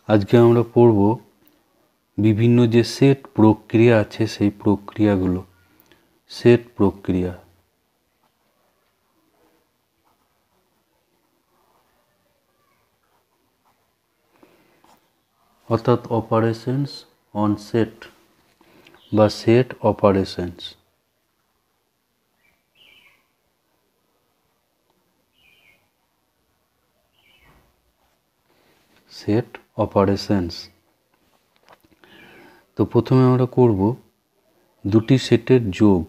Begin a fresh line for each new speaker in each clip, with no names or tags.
আজকে আমরা পড়ব বিভিন্ন যে সেট প্রক্রিয়া আছে সেই প্রক্রিয়াগুলো। সেট প্রক্রিয়া অর্থাৎ অপারেশনস অন সেট বা সেট অপারেশনস। Set operations. তো প্রথমে আমরা করব দুটি সেটের যোগ।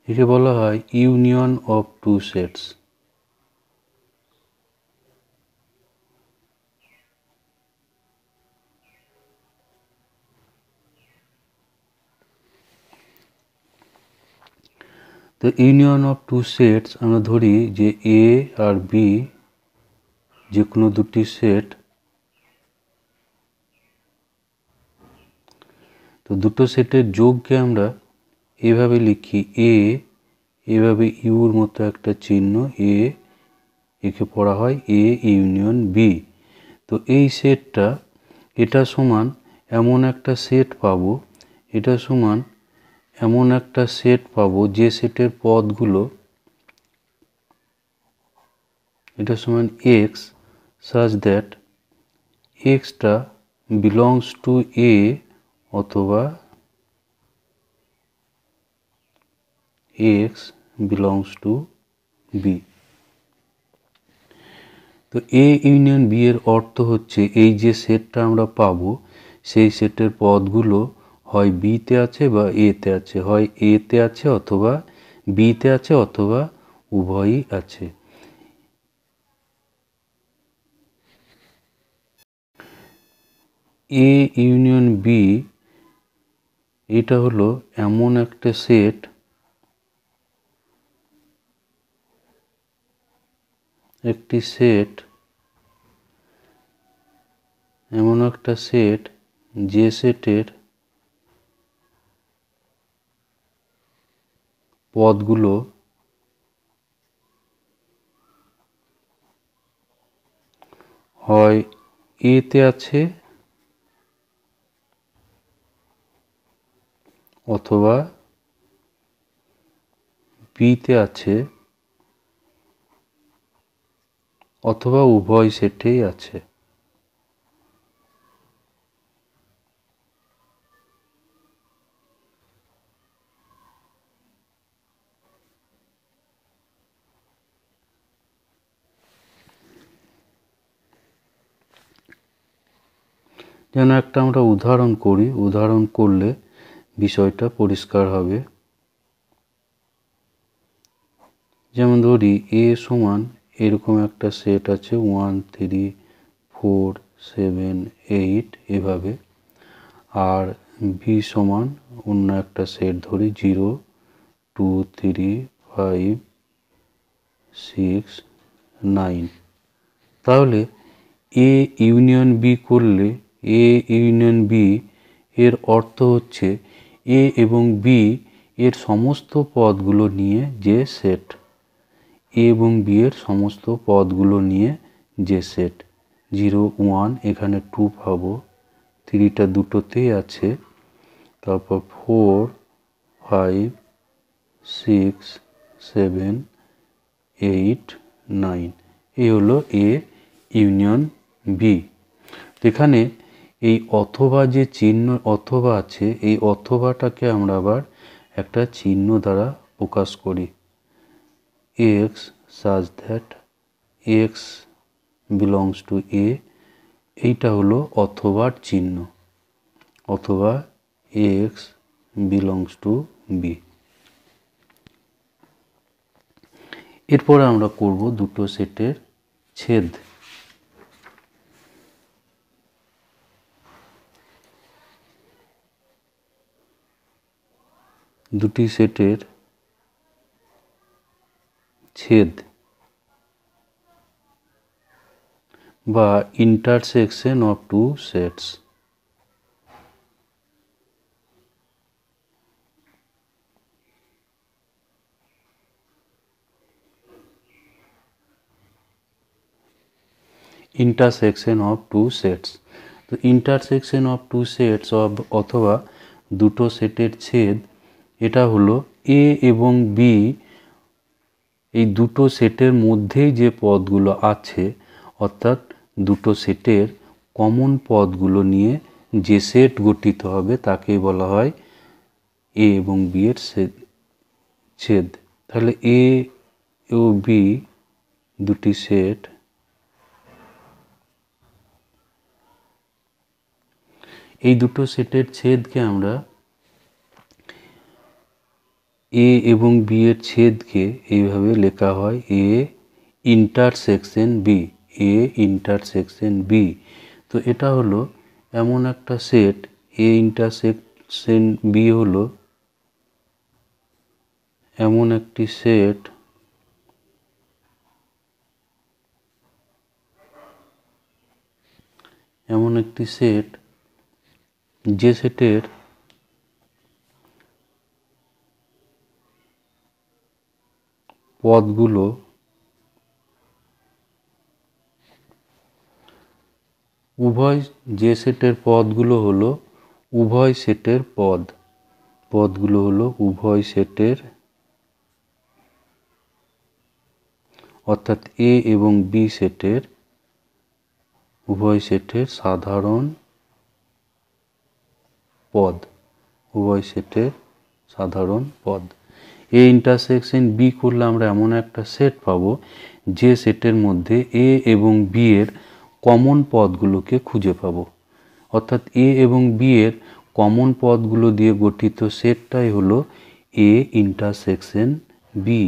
একে বলা হয় ইউনিয়ন অফ টু সেটস। তো ইউনিয়ন অফ টু সেটস আমরা ধরি যে এ আর বি যে কোনো দুটি সেট। তো দুটো সেটের যোগকে আমরা এভাবে লিখি এ, এভাবে ইউর মতো একটা চিহ্ন এ, একে পড়া হয় এ ইউনিয়ন বি। তো এই সেটটা এটা সমান এমন একটা সেট পাবো, এটা সমান এমন একটা সেট পাবো যে সেটের পদগুলো এটা সমান x such that extra belongs to এ অথবা এক্স belongs to বি। তো এ ইউনিয়ন বি এর অর্থ হচ্ছে এই যে সেটটা আমরা পাবো সেই সেটের পদগুলো হয় বিতে আছে বা এতে আছে, হয় এতে আছে অথবা বিতে আছে অথবা উভয়ই আছে। এ ইউনিয়ন বি এটা হলো এমন একটা সেট এমন একটা সেট যে সেটের পদগুলো হয় এতে আছে অথবা বিতে আছে অথবা উভয় সেটেই আছে। যেন একটা আমরা উদাহরণ করি, উদাহরণ করলে বিষয়টা পরিষ্কার হবে। যেমন ধরি এ সমান এরকম একটা সেট আছে 1 3 4 7 8 এভাবে, আর বি সমান অন্য একটা সেট ধরি 0 2 3 5 6 9। তাহলে এ ইউনিয়ন বি করলে এ ইউনিয়ন বি এর অর্থ হচ্ছে এ এবং বি এর সমস্ত পদগুলো নিয়ে যে সেট, এ এবং বি এর সমস্ত পদগুলো নিয়ে যে সেট। 0 1 এখানে 2 পাবো, 3টা দুটোতেই আছে, তারপর 4 5 6 7 8 9। এই হলো এ ইউনিয়ন বি। এখানে এই অথবা যে চিহ্ন অথবা আছে এই অথবাটাকে আমরা আবার একটা চিহ্ন দ্বারা প্রকাশ করি, x such that x belongs to a। এইটা হলো অথবার চিহ্ন, অথবা x belongs to b। এরপরে আমরা করব দুটো সেটের ছেদ। দুটি সেটের ছেদ বা intersection of two sets. Intersection of two sets. তো ইন্টারসেকশন অফ টু সেটস অথবা দুটো সেটের ছেদ, এটা হলো এ এবং বি এই দুটো সেটের মধ্যেই যে পদগুলো আছে, অর্থাৎ দুটো সেটের কমন পদগুলো নিয়ে যে সেট গঠিত হবে তাকেই বলা হয় এ এবং বি এর ছেদ। তাহলে এ ও বি দুটি সেট, এই দুটো সেটের ছেদকে আমরা এ এবং বি এর ছেদকে এইভাবে লেখা হয় A intersection B, A intersection B. তো এটা হলো এমন একটা সেট, এ ইন্টারসেকশন বি হলো এমন একটি সেট যে সেটের পদগুলো হলো উভয় সেটের পদগুলো হলো উভয় সেটের, অর্থাৎ এ এবং বি সেটের উভয় সেটের সাধারণ পদ, উভয় সেটের সাধারণ পদ। এ ইন্টারসেকশন বি করলে আমরা এমন একটা সেট পাবো যে সেটের মধ্যে এ এবং বি এর কমন পদগুলোকে খুঁজে পাবো, অর্থাৎ এ এবং বি এর কমন পদগুলো দিয়ে গঠিত সেটটাই হলো এ ইন্টারসেকশন বি।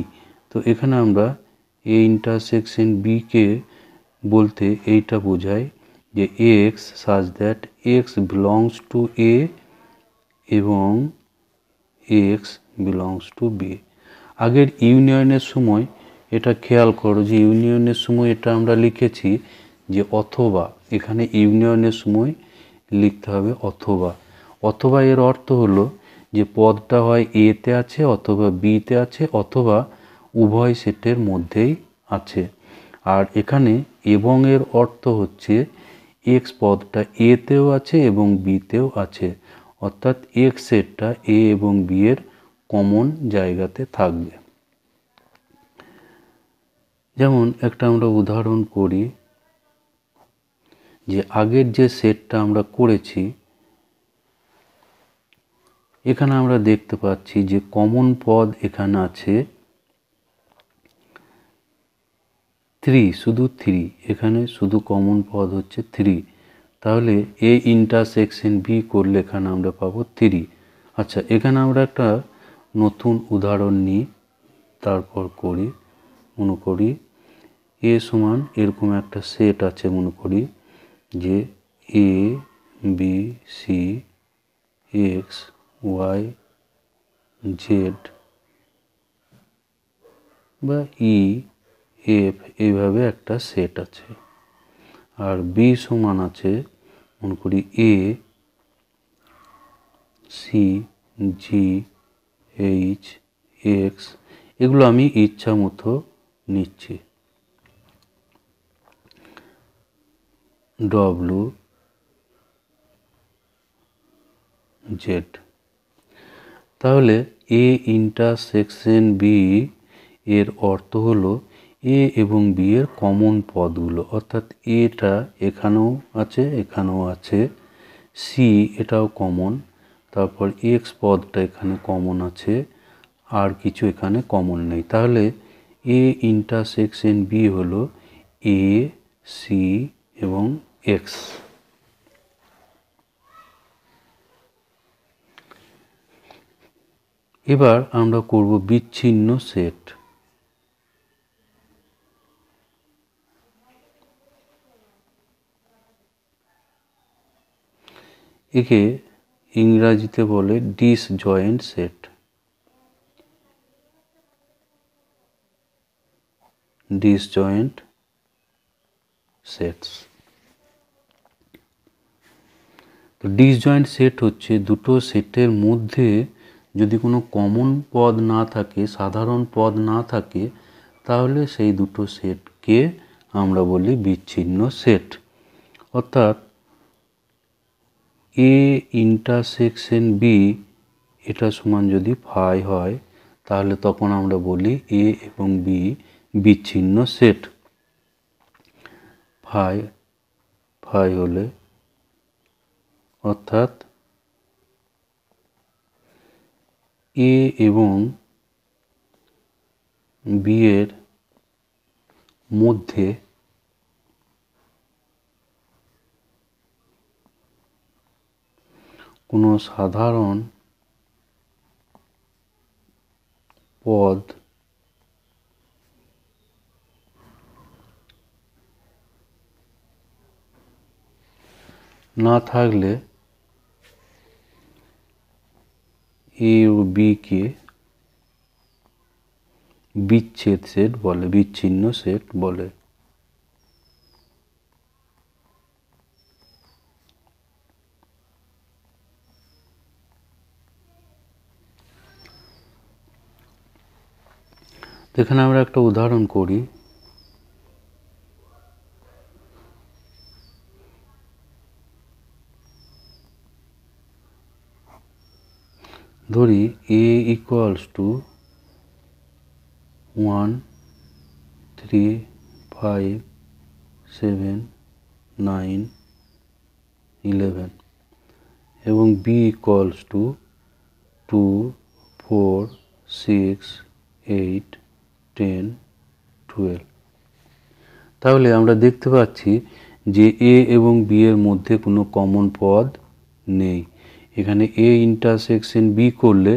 তো এখানে আমরা এ ইন্টারসেকশন বি কে বলতে এইটা বোঝায় যে x such that x belongs to A এবং এক্স বিলংস টু বি। আগের ইউনিয়নের সময় এটা খেয়াল করো যে ইউনিয়নের সময় এটা আমরা লিখেছি যে অথবা, এখানে ইউনিয়নের সময় লিখতে হবে অথবা। অথবা এর অর্থ হলো যে পদটা হয় এ তে আছে অথবা বি তে আছে অথবা উভয় সেটের মধ্যেই আছে। আর এখানে এবং এর অর্থ হচ্ছে এক্স পদটা এ তেও আছে এবং বি তেও আছে, অর্থাৎ এক্স সেটটা এ এবং বি এর কমন জায়গাতে থাকবে। যেমন একটা আমরা উদাহরণ করি, যে আগের যে সেটটা আমরা করেছি এখানে আমরা দেখতে পাচ্ছি যে কমন পদ এখানে আছে 3, শুধু 3, এখানে শুধু কমন পদ হচ্ছে 3। তাহলে এ ইন্টারসেকশন বি করলে এখানে আমরা পাবো 3। আচ্ছা, এখানে আমরা একটা নতুন উদাহরণ নিই, তারপর মনে করি এ সমান এরকম একটা সেট আছে, মনে করি যে A B C X Y Z বা ই এফ এইভাবে একটা সেট আছে। আর বি সমান আছে মনে করি A C G H X, এগুলো আমি ইচ্ছা মতো নিচ্ছি, ডব্লু জেড। তাহলে এ ইন্টারসেকশন বি এর অর্থ হলো এ এবং বি এর কমন পদগুলো, অর্থাৎ এটা এখানেও আছে এখানেও আছে, সি এটাও কমন, তারপর এক্স পদটা এখানে কমন আছে, আর কিছু এখানে কমন নেই। তাহলে এ ইন্টারসেকশন বি হলো এ সি এবং এক্স। এবার আমরা করব বিচ্ছিন্ন সেট। একে ইংরাজিতে বলে ডিসজয়েন্ট সেট। Disjoint sets. তো ডিসজয়েন্ট সেট হচ্ছে দুটো সেটের মধ্যে যদি কোনো কমন পদ না থাকে, সাধারণ পদ না থাকে, তাহলে সেই দুটো সেটকে আমরা বলি বিচ্ছিন্ন সেট। অর্থাৎ এ ইন্টারসেকশন বি এটা সমান যদি ফাই হয় তাহলে তখন আমরা বলি এ এবং বি বিচ্ছিন্ন সেট। ফাই ফাই হলে অর্থাৎ এ এবং বি এর মধ্যে কোনো সাধারণ পদ না থাকলে এ ও বি কে বিচ্ছেদ সেট বলে, বিচ্ছিন্ন সেট বলে। এখানে আমরা একটা উদাহরণ করি। ধরি a ইকুয়ালস টু 1 3 5 7 9 11 এবং b ইকুয়ালস টু 2 4 6 8 10 12। তাহলে আমরা দেখতে পাচ্ছি যে a এবং b এর মধ্যে কোনো কমন পদ নেই। এখানে a ইন্টারসেকশন b করলে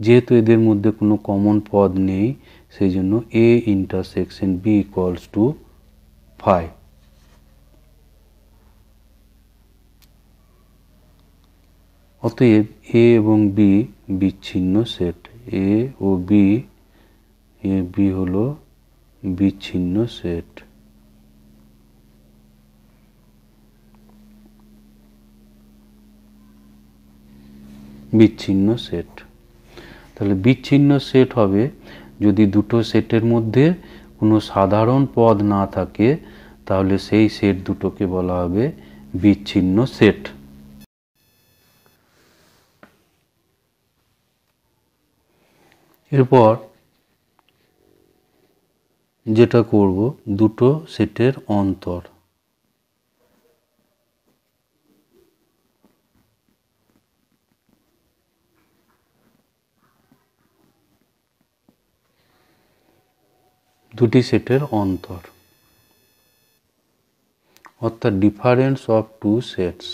যেহেতু এদের মধ্যে কোনো কমন পদ নেই সেই জন্য a intersection b equals to 5। অতএব a এবং b বিচ্ছিন্ন সেট। a ও b হলো বিচ্ছিন্ন সেট। বিচ্ছিন্ন সেট। তাহলে বিচ্ছিন্ন সেট হবে যদি দুটো সেটের মধ্যে কোনো সাধারণ পদ না থাকে, তাহলে সেই সেট দুটোকে বলা হবে বিচ্ছিন্ন সেট। এরপর যেটা করব, দুটো সেটের অন্তর। দুটি সেটের অন্তর অর্থাৎ difference of two sets.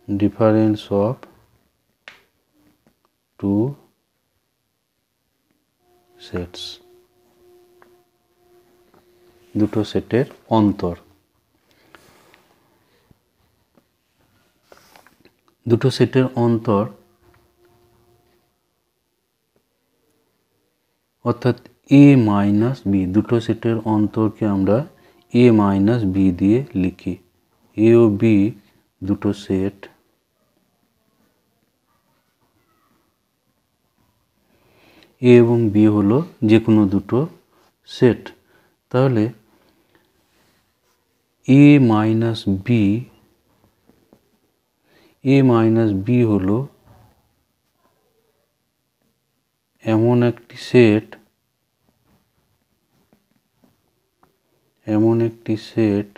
Difference of two sets, দুটো সেটের অন্তর। দুটো সেটের অন্তর অর্থাৎ a মাইনাস বি, দুটো সেটের অন্তরকে আমরা a মাইনাস বি দিয়ে লিখি। a ও b দুটো সেট, a এবং b হলো যে কোনো দুটো সেট। তাহলে a মাইনাস বি হলো এমন একটি সেট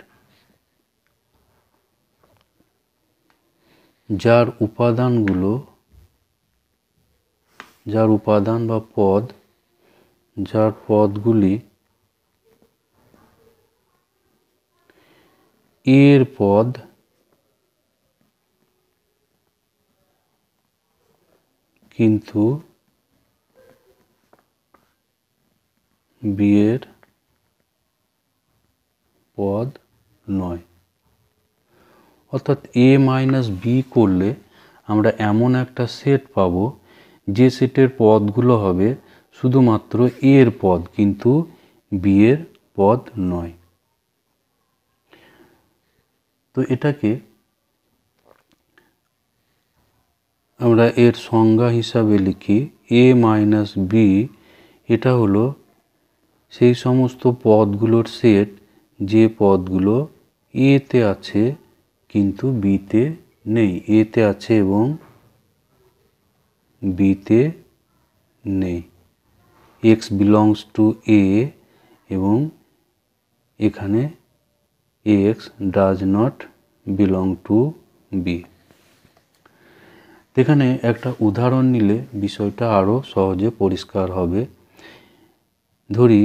যার উপাদান বা পদ, যার পদগুলি এর পদ কিন্তু বি এর পদ নয়। অর্থাৎ a মাইনাস বি করলে আমরা এমন একটা সেট পাবো যে সেটের পদগুলো হবে শুধুমাত্র a এর পদ কিন্তু b এর পদ নয়। তো এটাকে আমরা এর সংজ্ঞা হিসাবে লিখি এ মাইনাস বি এটা হলো সেই সমস্ত পদগুলোর সেট যে পদগুলো এতে আছে কিন্তু বিতে নেই, এতে আছে এবং বিতে নেই। x belongs to a এবং এখানে x does not belong to b। এখানে একটা উদাহরণ নিলে বিষয়টা আরো সহজে পরিষ্কার হবে। ধরি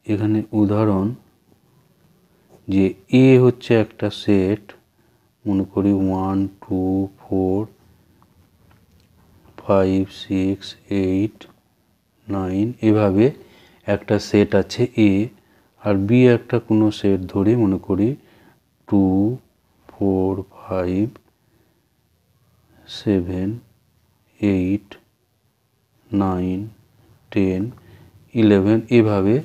এখানে উদাহরণ যে a হচ্ছে একটা সেট, মনে করি 1 2 4 5 6 8 9 এভাবে একটা সেট আছে a, আর b একটা কোনো সেট ধরি, মনে করি 2 4 5 7 8 9 10 11 এভাবে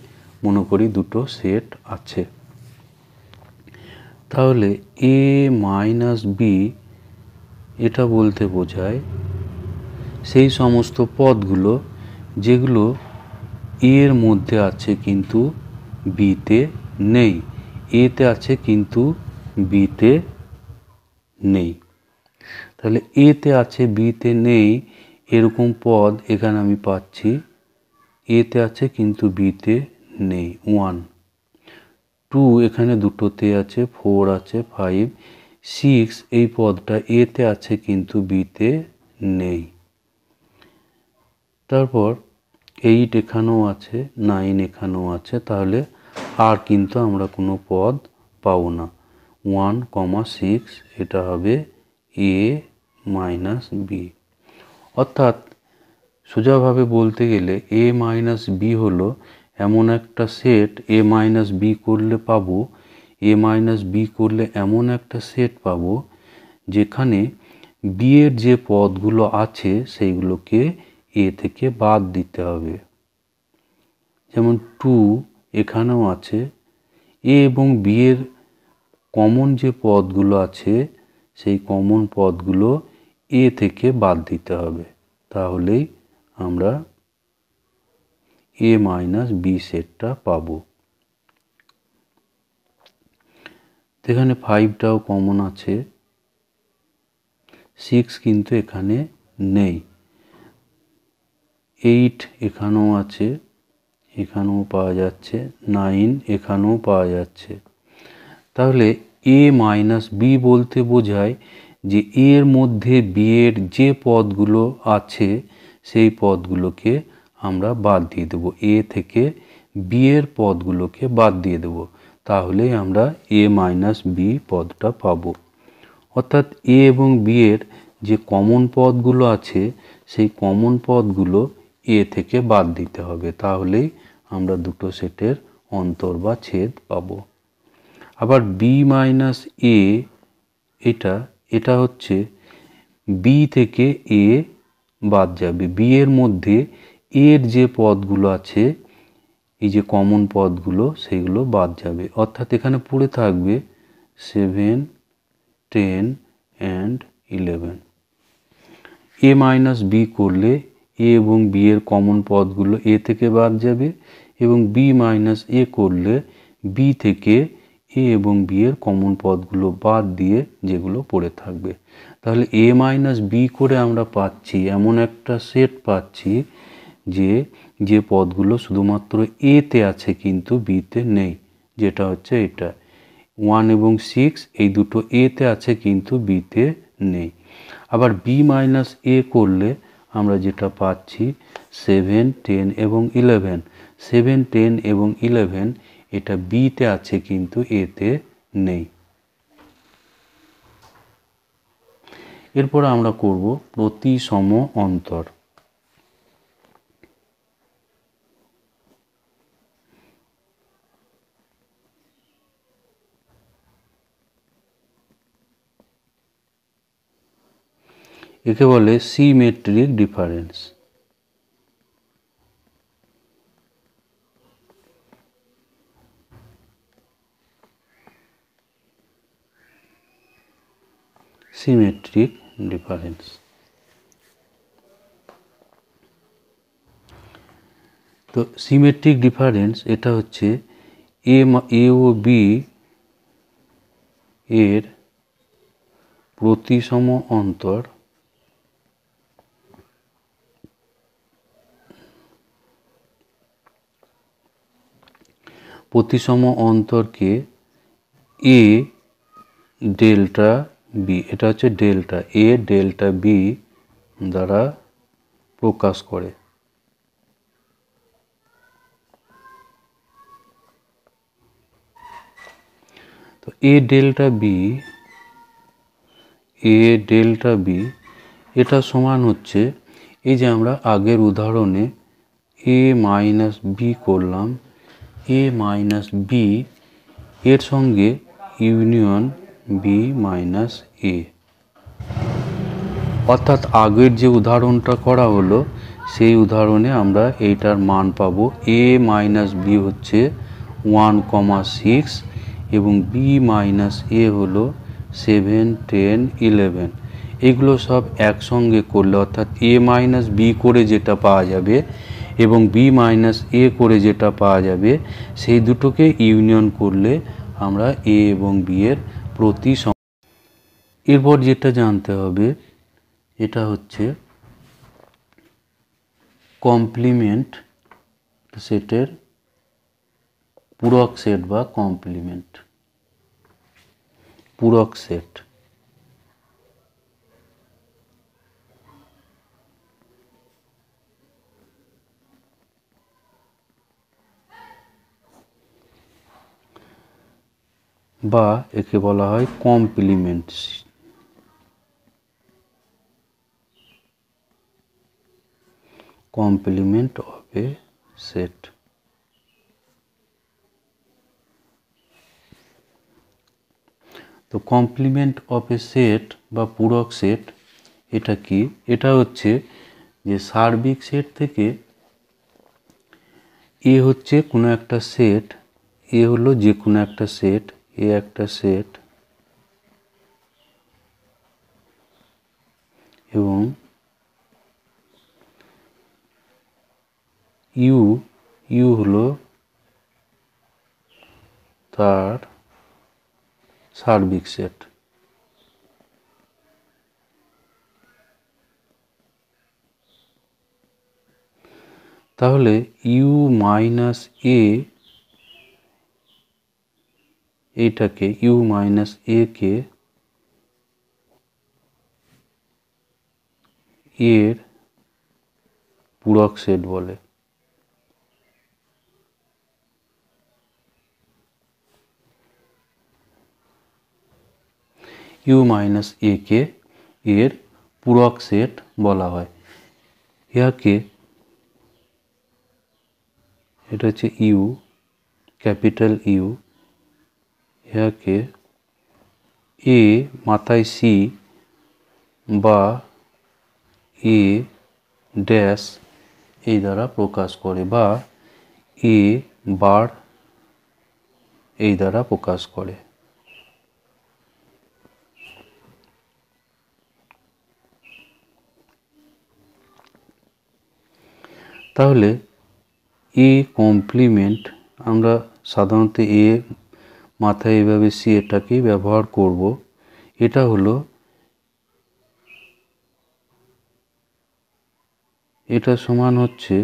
মনে করি দুটো সেট আছে। তাহলে a মাইনাস বি এটা বলতে বোঝায় সেই সমস্ত পদগুলো যেগুলো এর মধ্যে আছে কিন্তু বিতে নেই, এতে আছে কিন্তু বিতে নেই। তাহলে এতে আছে বিতে নেই এরকম পদ এখানে আমি পাচ্ছি, এতে আছে কিন্তু বিতে নেই 1 2 এখানে দুটোতে আছে, 4 আছে, 5 6 এই পদটা এতে আছে কিন্তু বিতে নেই। তারপর 8 এখানেও আছে, 9 এখানেও আছে, তাহলে আর কিন্তু আমরা কোনো পদ পাবো না। 1 6 এটা হবে a মাইনাস বি। অর্থাৎ সোজাভাবে বলতে গেলে a মাইনাস বি হলো এমন একটা সেট, a মাইনাস বি করলে পাবো, a মাইনাস বি করলে এমন একটা সেট পাবো যেখানে বি এর যে পদগুলো আছে সেইগুলোকে এ থেকে বাদ দিতে হবে। যেমন 2 এখানেও আছে, এ এবং বি এর কমন যে পদগুলো আছে সেই কমন পদগুলো এ থেকে বাদ দিতে হবে, তাহলেই আমরা এ মাইনাস বি সেটটা পাবো। এখানে 5টাও কমন আছে, 6 কিন্তু এখানে নেই, 8 এখানেও আছে, এখানেও পাওয়া যাচ্ছে, 9 এখানেও পাওয়া যাচ্ছে। তাহলে a মাইনাস বি বলতে বোঝায় যে এর মধ্যে বি এর যে পদগুলো আছে সেই পদগুলোকে আমরা বাদ দিয়ে দেব, এ থেকে বি এর পদগুলোকে বাদ দিয়ে দেব, তাহলেই আমরা a মাইনাস বি পদটা পাবো। অর্থাৎ এ এবং বি এর যে কমন পদগুলো আছে সেই কমন পদগুলো এ থেকে বাদ দিতে হবে, তাহলেই আমরা দুটো সেটের অন্তর বা ছেদ পাবো। আবার বি মাইনাস এ এটা হচ্ছে বি থেকে এ বাদ যাবে, বি এর মধ্যে এর যে পদগুলো আছে এই যে কমন পদগুলো সেগুলো বাদ যাবে, অর্থাৎ এখানে পড়ে থাকবে 7 10 and 11। এ মাইনাস বি করলে এ এবং বি এর কমন পদগুলো এ থেকে বাদ যাবে এবং বি মাইনাস এ করলে বি থেকে এ এবং বি এর কমন পদগুলো বাদ দিয়ে যেগুলো পড়ে থাকবে। তাহলে এ মাইনাস বি করে আমরা পাচ্ছি এমন একটা সেট পাচ্ছি যে পদগুলো শুধুমাত্র এতে আছে কিন্তু বিতে নেই, যেটা হচ্ছে এটা 1 এবং 6 এই দুটো এতে আছে কিন্তু বিতে নেই। আবার বি মাইনাস এ করলে আমরা যেটা পাচ্ছি 7 10 এবং 11, 7 10 এবং 11 এটা বিতে আছে কিন্তু এতে নেই। এরপর আমরা করব প্রতিসম অন্তর। একে বলে সিমেট্রিক ডিফারেন্স। Symmetric difference. তো সিমেট্রিক ডিফারেন্স এটা হচ্ছে এ ও বি এর প্রতিসম অন্তর অন্তরকে এ ডেল্টা বি, এটা হচ্ছে ডেল্টা এ ডেল্টা বি দ্বারা প্রকাশ করে। তো এ ডেল্টা বি এটা সমান হচ্ছে, এই যে আমরা আগের উদাহরণে এ মাইনাস বি করলাম, এ মাইনাস বি এর সঙ্গে ইউনিয়ন বি মাইনাস এ, অর্থাৎ আগের যে উদাহরণটা করা হলো সেই উদাহরণে আমরা এইটার মান পাবো। এ মাইনাস বি হচ্ছে 1,6 এবং বি মাইনাস এ হলো 7, 10, 11। এগুলো সব একসঙ্গে করলে অর্থাৎ এ মাইনাস বি করে যেটা পাওয়া যাবে এবং বি মাইনাস এ করে যেটা পাওয়া যাবে সেই দুটোকে ইউনিয়ন করলে আমরা এ এবং বি এর প্রতিসম। এরপর যেটা জানতে হবে এটা হচ্ছে কমপ্লিমেন্ট সেটের পূরক সেট বা কমপ্লিমেন্ট পূরক সেট। বা একে বলা হয় কমপ্লিমেন্ট অফ এ সেট। তো কমপ্লিমেন্ট অফ এ সেট বা পূরক সেট এটা কি? এটা হচ্ছে যে সার্বিক সেট থেকে এ হচ্ছে কোনো একটা সেট, এ হলো যে কোনো একটা সেট, এ একটা সেট এবং ইউ হলো তার সার্বিক সেট। তাহলে ইউ মাইনাস এ এইটাকে ইউ মাইনাস এ কে এর পূরক সেট বলে। ইউ মাইনাস এ কে এর পূরক সেট বলা হয়। ইয়াকে এটা হচ্ছে ইউ, ক্যাপিটাল ইউ, ইয়াকে এ মাথায় সি বা এ ড্যাশ এই দ্বারা প্রকাশ করে বা এ বার এই দ্বারা প্রকাশ করে। তাহলে এ কমপ্লিমেন্ট আমরা সাধারণত এ মাথায় এভাবে সি এটাকেই ব্যবহার করব। এটা হলো, এটা সমান হচ্ছে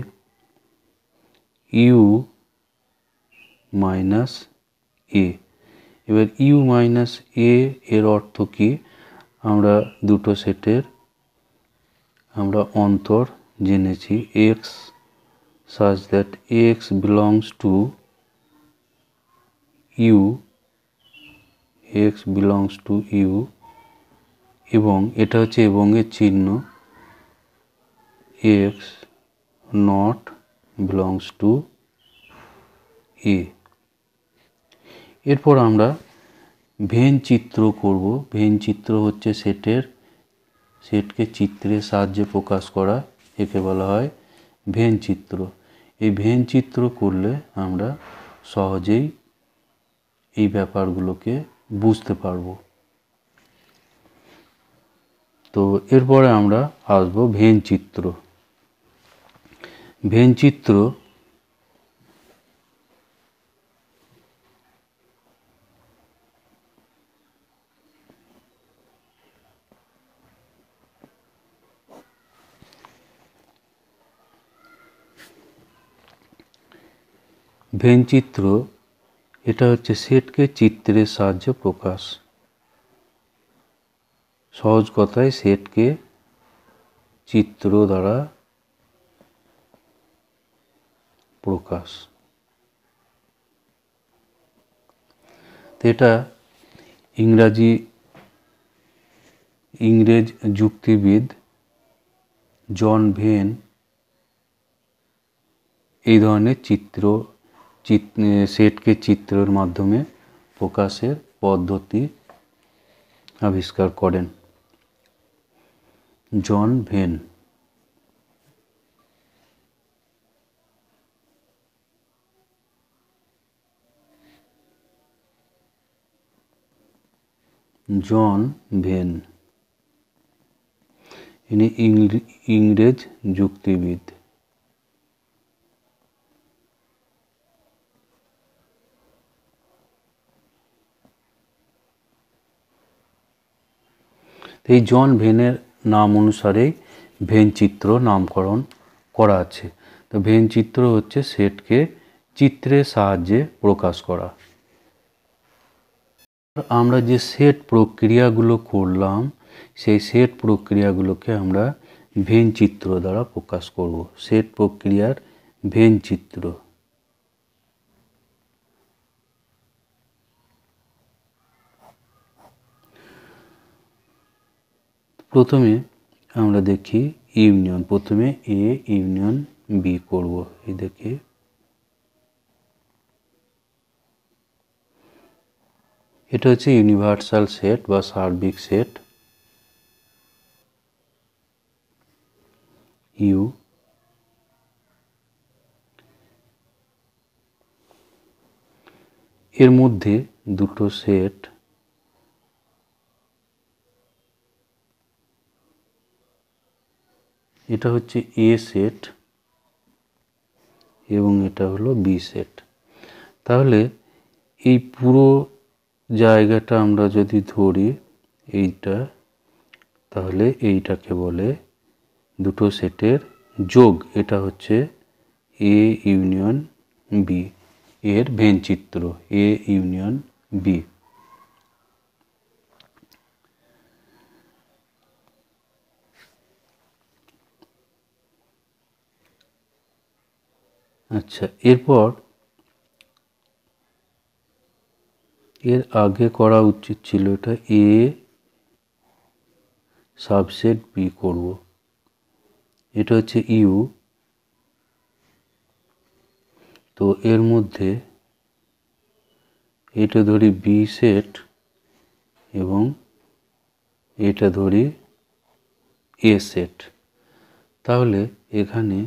ইউ মাইনাস এ। এবার ইউ মাইনাস এ এর অর্থ কি? আমরা দুটো সেটের আমরা অন্তর জেনেছি x such that x belongs to u, x belongs to u এবং এটা হচ্ছে এবং এর চিহ্ন x not belongs to a। এরপর আমরা ভেন চিত্র করব। ভেন চিত্র হচ্ছে সেটকে চিত্রের সাহায্যে প্রকাশ করা, একে বলা হয় ভেন চিত্র। এই ভেন চিত্র করলে আমরা সহজেই এই ব্যাপারগুলোকে বুঝতে পারব। তো এরপরে আমরা আসবো ভেন চিত্র। ভেন চিত্র ভেন চিত্র এটা হচ্ছে সেটকে চিত্রের সাহায্যে প্রকাশ। সহজ কথায় সেটকে চিত্র দ্বারা প্রকাশ। এটা ইংরেজ যুক্তিবিদ জন ভেন এই ধরনের সেটকে চিত্রের মাধ্যমে প্রকাশের পদ্ধতি আবিষ্কার করেন। জন ভেন। জন ভেন ইনি ইংরেজ যুক্তিবিদ। এই জন ভেনের নাম অনুসারেই ভেন চিত্র নামকরণ করা আছে। তো ভেন চিত্র হচ্ছে সেটকে চিত্রের সাহায্যে প্রকাশ করা। আমরা যে সেট প্রক্রিয়াগুলো করলাম সেই সেট প্রক্রিয়াগুলোকে আমরা ভেন চিত্র দ্বারা প্রকাশ করব। সেট প্রক্রিয়ার ভেন চিত্র। প্রথমে আমরা দেখি ইউনিয়ন। প্রথমে এ ইউনিয়ন বি করব। এই দেখি এটা হচ্ছে ইউনিভার্সাল সেট বা সার্বিক সেট। ইউ এর মধ্যে দুটো সেট এটা হচ্ছে এ সেট এবং এটা হলো বি সেট। তাহলে এই পুরো জায়গাটা আমরা যদি ধরি এইটা, তাহলে এইটাকে বলে দুটো সেটের যোগ। এটা হচ্ছে এ ইউনিয়ন বি এর ভেন চিত্র। A union B. আচ্ছা, এরপর এর আগে করা উচিত ছিল এটা এ সাবসেট বি করব। এটা হচ্ছে ইউ। তো এর মধ্যে এটা ধরি বি সেট এবং এটা ধরি এ সেট। তাহলে এখানে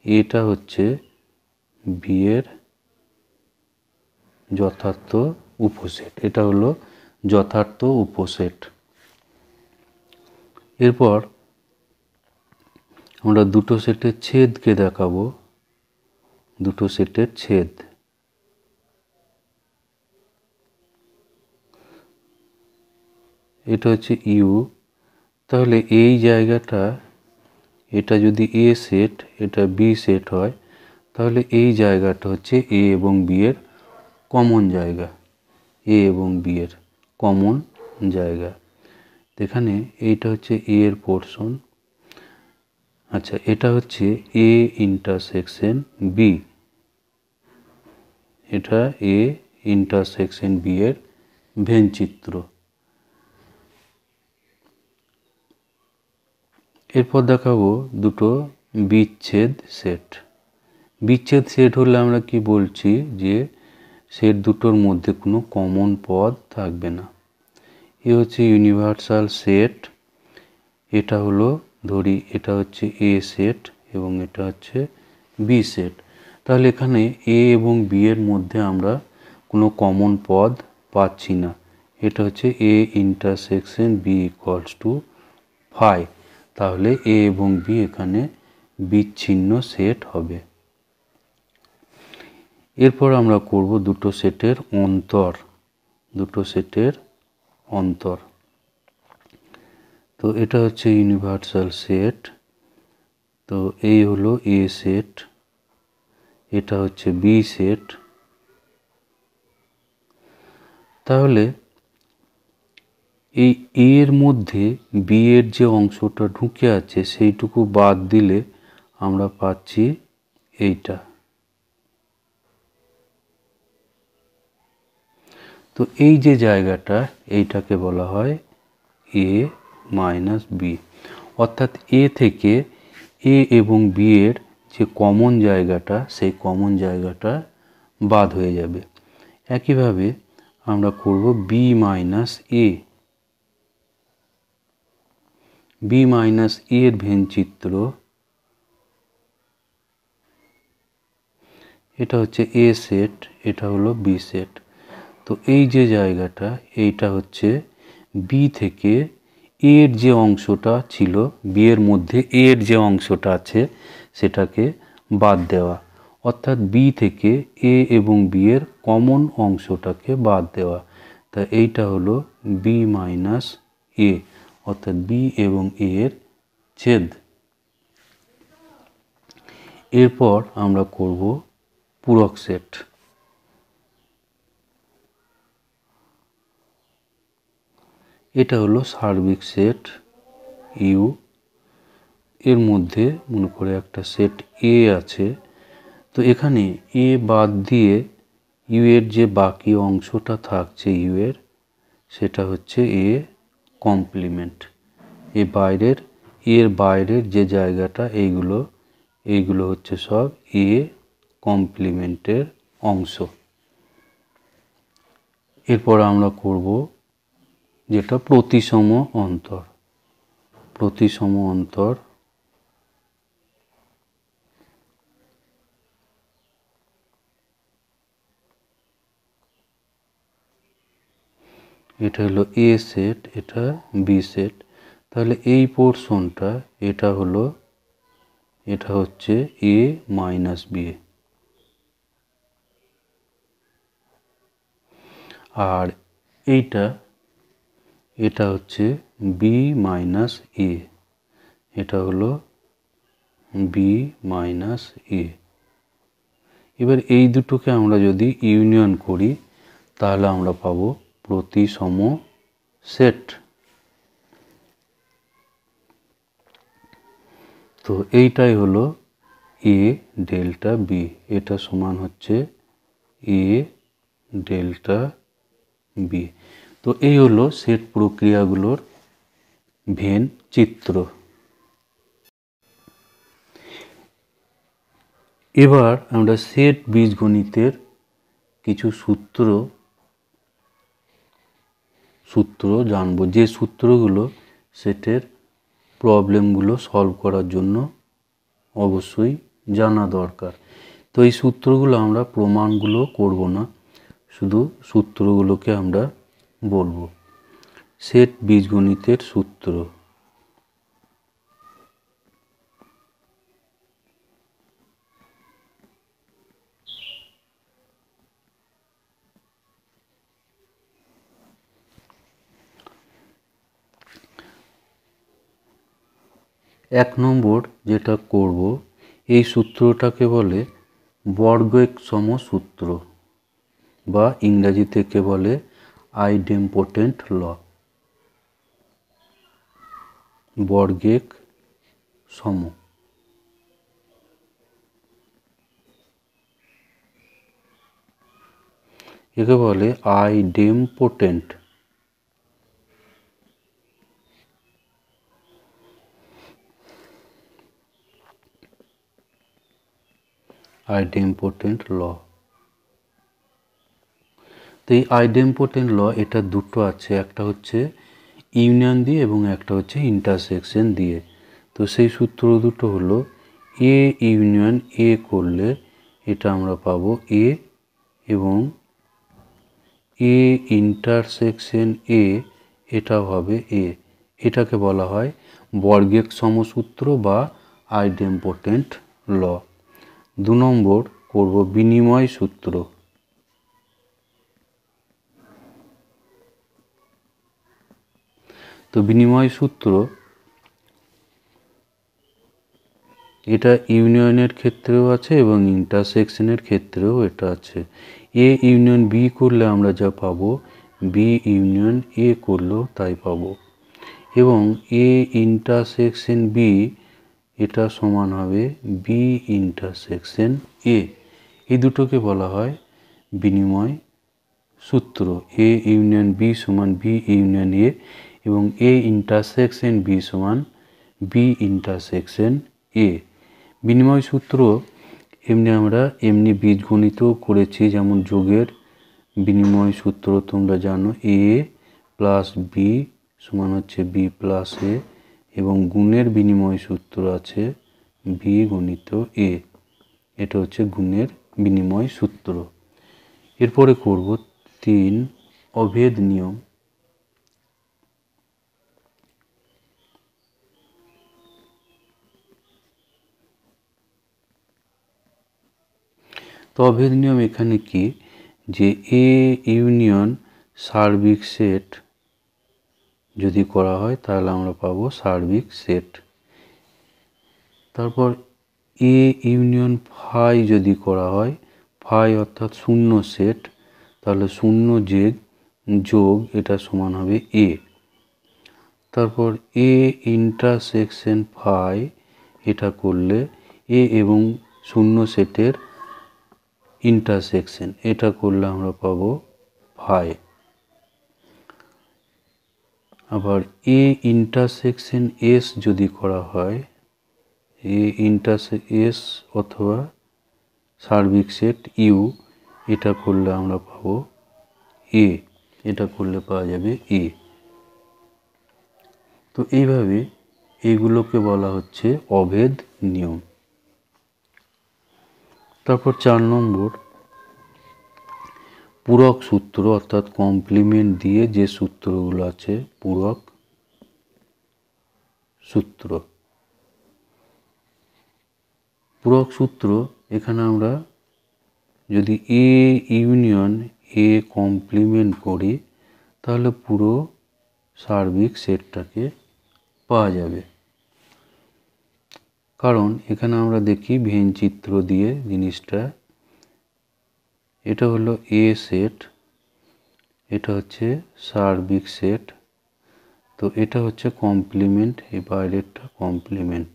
এটা হচ্ছে বি এর যথার্থ উপসেট। এটা হলো যথার্থ উপসেট। এরপর আমরা দুটো সেটের ছেদকে দেখাবো। দুটো সেটের ছেদ। এটা হচ্ছে ইউ। তাহলে এই জায়গাটা এটা যদি এ সেট এটা বি সেট হয়, তাহলে এই জায়গাটা হচ্ছে এ এবং বি এর কমন জায়গা। এ এবং বি এর কমন জায়গা। এখানে এইটা হচ্ছে এ এর পোর্শন। আচ্ছা, এটা হচ্ছে এ ইন্টারসেকশন বি। এটা এ ইন্টারসেকশন বি এর ভেন চিত্র। এরপর দেখাবো দুটো বিচ্ছেদ সেট। বিচ্ছেদ সেট হলে আমরা কি বলছি যে সেট দুটোর মধ্যে কোনো কমন পদ থাকবে না। এ হচ্ছে ইউনিভার্সাল সেট। এটা হলো ধরি এটা হচ্ছে এ সেট এবং এটা হচ্ছে বি সেট। তাহলে এখানে এ এবং বি এর মধ্যে আমরা কোনো কমন পদ পাচ্ছি না। এটা হচ্ছে A intersection B equals to 5। তাহলে এ এবং বি এখানে বিচ্ছিন্ন সেট হবে। এরপর আমরা করব দুটো সেটের অন্তর। দুটো সেটের অন্তর। তো এটা হচ্ছে ইউনিভার্সাল সেট। তো এই হলো এ সেট, এটা হচ্ছে বি সেট তাহলে এই এর মধ্যে বি এর যে অংশটা ঢুকে আছে সেইটুকু বাদ দিলে আমরা পাচ্ছি এইটা। তো এই যে জায়গাটা এইটাকে বলা হয় এ মাইনাস বি, অর্থাৎ এ থেকে এ এবং বি এর যে কমন জায়গাটা সেই কমন জায়গাটা বাদ হয়ে যাবে। একইভাবে আমরা করব বি মাইনাস এ। বি মাইনাস এর ভেন চিত্র, এটা হচ্ছে এ সেট, এটা হলো বি সেট। তো এই যে জায়গাটা এইটা হচ্ছে বি থেকে এর যে অংশটা ছিল, বি এর মধ্যে এর যে অংশটা আছে সেটাকে বাদ দেওয়া, অর্থাৎ বি থেকে এ এবং বি এর কমন অংশটাকে বাদ দেওয়া। তা এইটা হলো বি মাইনাস এ, অর্থাৎ বি এবং এ এর ছেদ। এরপর আমরা করব পূরক সেট। এটা হলো সার্বিক সেট ইউ, এর মধ্যে মনে করে একটা সেট এ আছে। তো এখানে এ বাদ দিয়ে ইউ এর যে বাকি অংশটা থাকছে ইউ এর, সেটা হচ্ছে এ কমপ্লিমেন্ট। এর বাইরের যে জায়গাটা এইগুলো হচ্ছে সব এ কমপ্লিমেন্টের অংশ। এরপর আমরা করব যেটা প্রতিসম অন্তর। প্রতিসম অন্তর এটা হলো এ সেট, এটা বি সেট। তাহলে এই পোর্শনটা এটা হচ্ছে এ মাইনাস বি, আর এটা হচ্ছে বি মাইনাস এ, এটা হলো বি মাইনাস এ। এবার এই দুটোকে আমরা যদি ইউনিয়ন করি তাহলে আমরা পাবো প্রতিসম সেট। তো এইটাই হলো এ ডেল্টা বি, এটা সমান হচ্ছে এ ডেল্টা বি। তো এই হলো সেট প্রক্রিয়াগুলোর ভেন চিত্র। এবার আমরা সেট বীজগণিতের কিছু সূত্র জানবো, যে সূত্রগুলো সেটের প্রবলেমগুলো সলভ করার জন্য অবশ্যই জানা দরকার। তো এই সূত্রগুলো আমরা প্রমাণগুলো করব না, শুধু সূত্রগুলোকে আমরা বলবো। সেট বীজগণিতের সূত্র। এক নম্বর যেটা করব, এই সূত্রটাকে বলে বর্গেকসম সূত্র, বা ইংরাজিতে কে বলে আইডেমপোটেন্ট ল। বর্গেক সম, একে বলে আইডেমপোটেন্ট। আইডেমপোটেন্ট ল। তো এই আইডেমপোটেন্ট ল এটা দুটো আছে, একটা হচ্ছে ইউনিয়ন দিয়ে এবং একটা হচ্ছে ইন্টারসেকশন দিয়ে। তো সেই সূত্র দুটো হলো এ ইউনিয়ন এ করলে এটা আমরা পাবো এ, এবং এ ইন্টারসেকশন এ এটাও হবে এ। এটাকে বলা হয় বর্গেক সমসূত্র বা আইডেমপোটেন্ট ল। দু নম্বর করব বিনিময় সূত্র। তো বিনিময় সূত্র এটা ইউনিয়নের ক্ষেত্রেও আছে এবং ইন্টারসেকশনের ক্ষেত্রেও এটা আছে। এ ইউনিয়ন বি করলে আমরা যা পাবো বি ইউনিয়ন এ করলেও তাই পাবো। এবং এ ইন্টারসেকশন বি এটা সমান হবে বি ইন্টারসেকশন এ। এই দুটোকে বলা হয় বিনিময় সূত্র। এ ইউনিয়ন বি সমান বি ইউনিয়ন এ এবং এ ইন্টারসেকশন বি সমান বি ইন্টারসেকশন এ। বিনিময় সূত্র আমরা এমনি বীজগণিতও করেছি, যেমন যোগের বিনিময় সূত্র তোমরা জানো, এ প্লাস বি সমান হচ্ছে বি প্লাস এ, এবং গুণের বিনিময় সূত্র আছে বি গুণিত এ। এটা হচ্ছে গুণের বিনিময় সূত্র। এরপরে করব 3 অভেদ নিয়ম। তো অভেদ নিয়ম এখানে কি, যে এ ইউনিয়ন সার্বিক সেট যদি করা হয় তাহলে আমরা পাবো সার্বিক সেট। তারপর এ ইউনিয়ন ফাই যদি করা হয়, ফাই অর্থাৎ শূন্য সেট, তাহলে শূন্য যোগ এটা সমান হবে এ। তারপর এ ইন্টারসেকশন ফাই এটা করলে এ এবং শূন্য সেটের ইন্টারসেকশন এটা করলে আমরা পাবো ফাই। আবার এ ইন্টারসেকশন এস যদি করা হয়, এ এস অথবা সার্বিক সেট ইউ এটা করলে আমরা পাবো এ। এটা করলে পাওয়া যাবে এ। তো এইভাবে এইগুলোকে বলা হচ্ছে অভেদ নিয়ম। তারপর 4 নম্বর পূরক সূত্র, অর্থাৎ কমপ্লিমেন্ট দিয়ে যে সূত্রগুলো আছে পূরক সূত্র। পূরক সূত্র এখানে আমরা যদি এ ইউনিয়ন এ কমপ্লিমেন্ট করি তাহলে পুরো সার্বিক সেটটাকে পাওয়া যাবে। কারণ এখানে আমরা দেখি ভেন চিত্র দিয়ে জিনিসটা, এটা হলো এ সেট, এটা হচ্ছে সার্বিক সেট, তো এটা হচ্ছে কমপ্লিমেন্ট, এই বাইরেরটা কমপ্লিমেন্ট।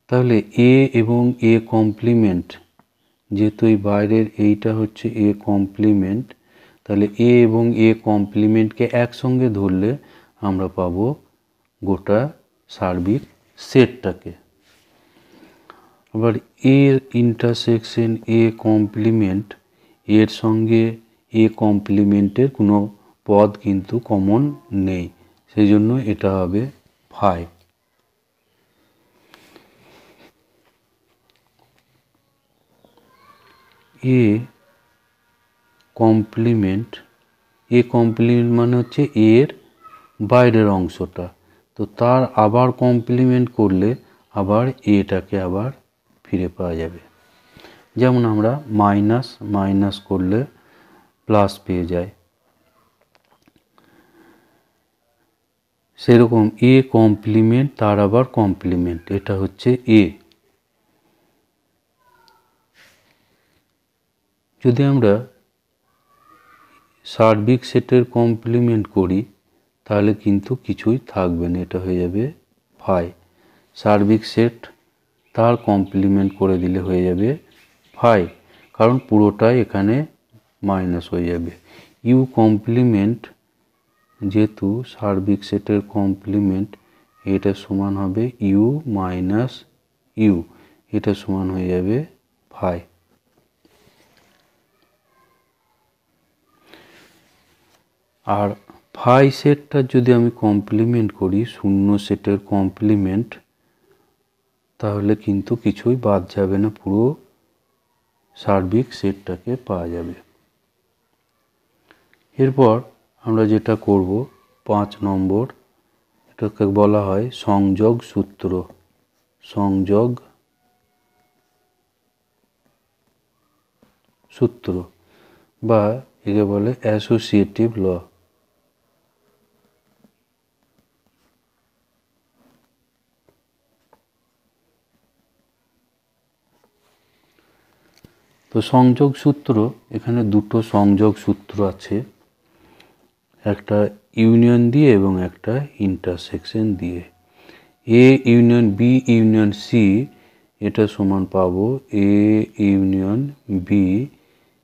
তাহলে এ এবং এ কমপ্লিমেন্ট, যেহেতু এই বাইরের এইটা হচ্ছে এ কমপ্লিমেন্ট, তাহলে এ এবং এ কমপ্লিমেন্টকে একসঙ্গে ধরলে আমরা পাবো গোটা সার্বিক সেটটাকে। আবার এর ইন্টারসেকশন এ কমপ্লিমেন্ট, এর সঙ্গে এ কমপ্লিমেন্টের কোনো পদ কিন্তু কমন নেই, সেই জন্য এটা হবে ফাই। এ কমপ্লিমেন্ট মানে হচ্ছে এর বাইরের অংশটা, তো তার আবার কমপ্লিমেন্ট করলে আবার এটাকে আবার ফিরে পাওয়া যাবে। যেমন আমরা মাইনাস করলে প্লাস পেয়ে যায়, সেরকম এ কমপ্লিমেন্ট তার আবার কমপ্লিমেন্ট, এটা হচ্ছে এ। যদি আমরা সার্বিক সেটের কমপ্লিমেন্ট করি তাহলে কিন্তু কিছুই থাকবে না, এটা হয়ে যাবে ফাই। সার্বিক সেট তার কমপ্লিমেন্ট করে দিলে হয়ে যাবে ফাই, কারণ পুরোটাই এখানে মাইনাস হয়ে যাবে। ইউ কমপ্লিমেন্ট, যেহেতু সার্বিক সেটের কমপ্লিমেন্ট, এটা সমান হবে ইউ মাইনাস ইউ, এটা সমান হয়ে যাবে ফাই। আর ফাই সেটটা যদি আমি কমপ্লিমেন্ট করি শূন্য সেটের কমপ্লিমেন্ট, তাহলে কিন্তু কিছুই বাদ যাবে না, পুরো সার্বিক সেটটাকে পাওয়া যাবে। এরপর আমরা যেটা করব 5 নম্বর, এটাকে বলা হয় সংযোগ সূত্র। সংযোগ সূত্র বা একে বলে অ্যাসোসিয়েটিভ ল। তো সংযোগ সূত্র, এখানে দুটো সংযোগ সূত্র আছে। একটা ইউনিয়ন দিয়ে এবং একটা ইন্টারসেকশন দিয়ে। A union B union C এটা সমান পাবো এ ইউনিয়ন বি,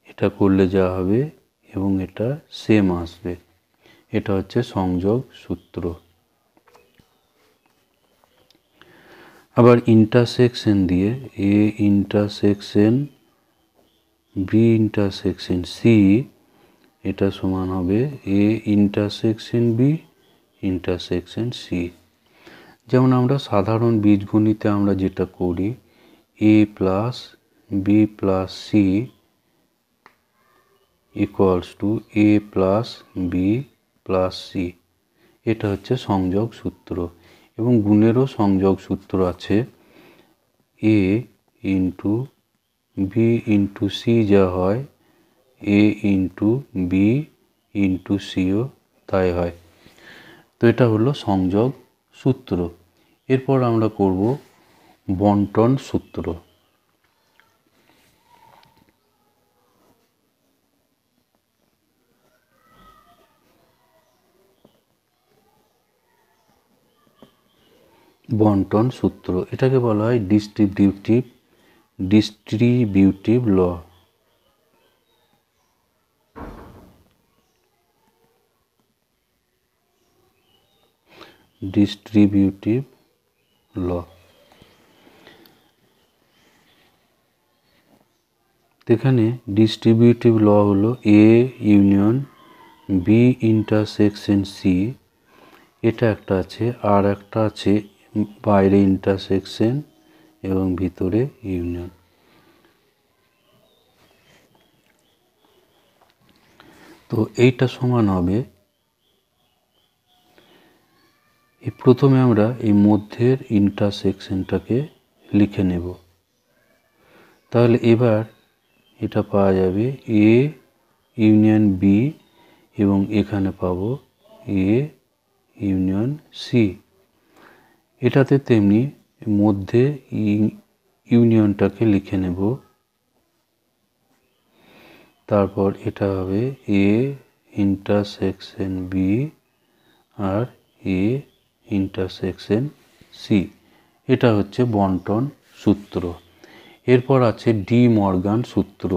এটা করলে যা হবে এবং এটা সেম আসবে। এটা হচ্ছে সংযোগ সূত্র। আবার ইন্টারসেকশন দিয়ে A intersection B intersection C এটা সমান হবে A intersection B intersection C. যেমন আমরা সাধারণ বীজগণিতে আমরা যেটা করি A plus B plus C equals to A plus B plus C, এটা হচ্ছে সংযোগ সূত্র। এবং গুণেরও সংযোগ সূত্র আছে, A into B into C যা হয় এ ইন্টু বি ইন্টু সিও তাই হয়। তো এটা হলো সংযোগ সূত্র। এরপর আমরা করব বন্টন সূত্র। বন্টন সূত্র এটাকে বলা হয় ডিস্ট্রিবিউটিভ ল। ডিস্ট্রিবিউটিভ ল। এখানে ডিস্ট্রিবিউটিভ ল হলো A union B intersection C, এটা একটা আছে, আর একটা আছে বাইরে ইন্টারসেকশন এবং ভিতরে ইউনিয়ন। তো এইটা সমান হবে, প্রথমে আমরা এই মধ্যের ইন্টারসেকশনটাকে লিখে নেব। তাহলে এবার এটা পাওয়া যাবে এ ইউনিয়ন বি এবং এখানে পাবো এ ইউনিয়ন সি। এটাতে তেমনি মধ্যে ইউনিয়নটাকে লিখে নেব। তারপর এটা হবে এ ইন্টারসেকশন বি আর এ ইন্টারসেকশন সি, এটা হচ্ছে বন্টন সূত্র। এরপর আছে ডি মর্গান সূত্র।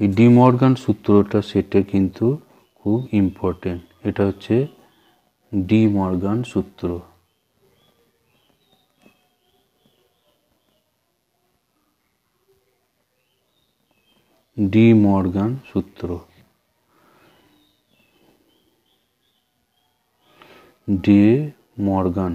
এই ডি মর্গান সূত্রটা সেটা কিন্তু খুব ইম্পর্টেন্ট। এটা হচ্ছে ডি মর্গান সূত্র। ডি মর্গান সূত্র, ডি মর্গান।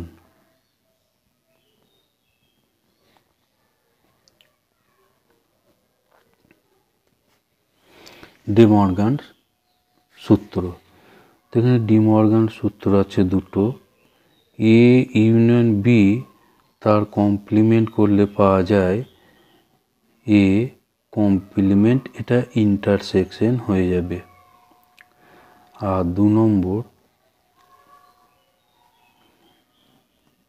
ডি মর্গান সূত্র, এখানে ডি মর্গান সূত্র আছে দুটো। এ ইউনিয়ন বি তার কমপ্লিমেন্ট করলে পাওয়া যায় এ কমপ্লিমেন্ট, এটা ইন্টারসেকশন হয়ে যাবে। আর 2 নম্বর